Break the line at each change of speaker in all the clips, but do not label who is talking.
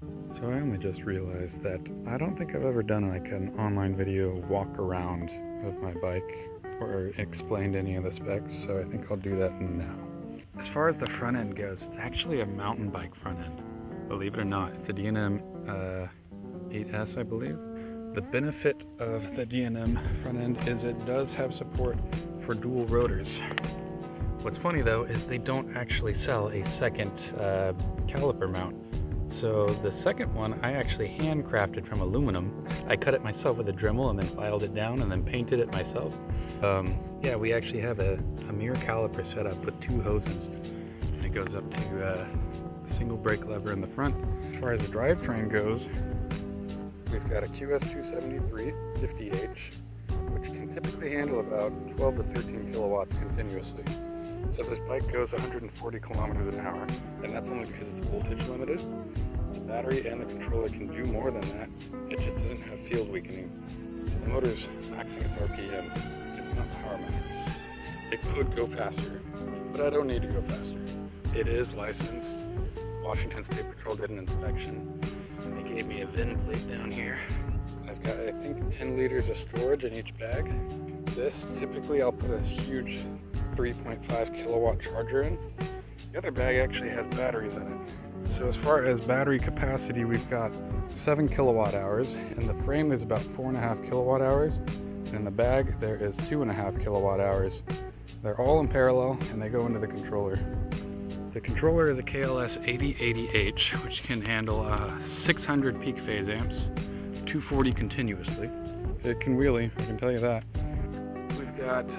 So I only just realized that I don't think I've ever done like an online video walk around of my bike or explained any of the specs, so I think I'll do that now. As far as the front end goes, it's actually a mountain bike front end. Believe it or not, it's a D&M 8S, I believe. The benefit of the D&M front end is it does have support for dual rotors. What's funny though is they don't actually sell a second caliper mount. So the second one I actually handcrafted from aluminum. I cut it myself with a Dremel and then filed it down and then painted it myself. Yeah, we actually have a mirror caliper set up with two hoses. And it goes up to a single brake lever in the front. As far as the drivetrain goes, we've got a QS273 50H, which can typically handle about 12 to 13 kilowatts continuously. So this bike goes 140 kilometers an hour, and that's only because it's voltage limited. The battery and the controller can do more than that. It just doesn't have field weakening. So the motor's maxing its RPM. It's not power max. It could go faster, but I don't need to go faster. It is licensed. Washington State Patrol did an inspection. They gave me a VIN plate down here. I've got, I think, 10 liters of storage in each bag. This, typically I'll put a huge 3.5 kilowatt charger in. The other bag actually has batteries in it. So as far as battery capacity, we've got 7 kilowatt hours. In the frame there's about 4.5 kilowatt hours. And in the bag there is 2.5 kilowatt hours. They're all in parallel and they go into the controller. The controller is a KLS 8080H, which can handle 600 peak phase amps, 240 continuously. It can wheelie, I can tell you that. We've got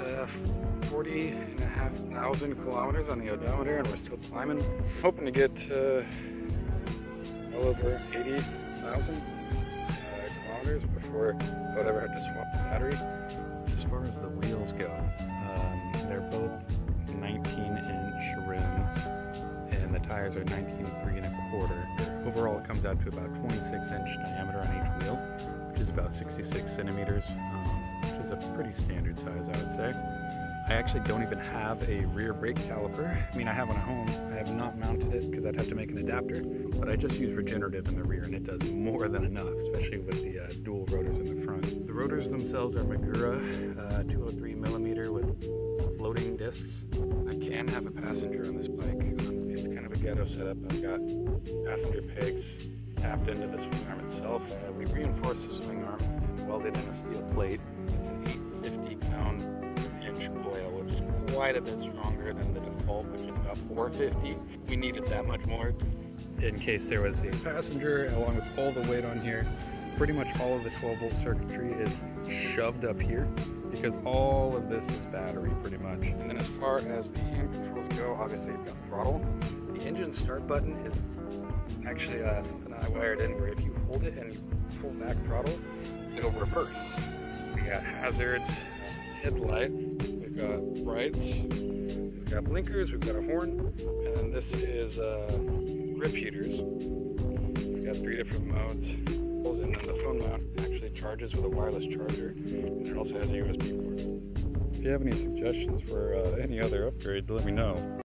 40,500 kilometers on the odometer and we're still climbing. Hoping to get well over 80,000 kilometers before I would ever have to swap the battery. As far as the wheels go, they're both 19-inch rims and the tires are 19.3 1/4. Overall it comes out to about 26-inch diameter on each wheel, which is about 66 centimeters, which is a pretty standard size, I would say. I actually don't even have a rear brake caliper. I mean, I have one at home. I have not mounted it because I'd have to make an adapter, but I just use regenerative in the rear and it does more than enough, especially with the dual rotors in the front. The rotors themselves are Magura 203 millimeter with floating discs. I can have a passenger on this bike. It's kind of a ghetto setup. I've got passenger pegs tapped into the swing arm itself. We reinforced the swing arm and welded in a steel plate. It's an 850 pound inch coil, which is quite a bit stronger than the default, which is about 450. We needed that much more in case there was a passenger, along with all the weight on here. Pretty much all of the 12-volt circuitry is shoved up here because all of this is battery pretty much. And then as far as the hand controls go, obviously you've got throttle. The engine start button is actually something I wired in where if you hold it and you pull back throttle, it'll reverse. We got hazards, headlight, we've got brights, we've got blinkers, we've got a horn, and then this is grip heaters. We've got 3 different modes, and then the phone mount actually charges with a wireless charger, and it also has a USB port. If you have any suggestions for any other upgrades, let me know.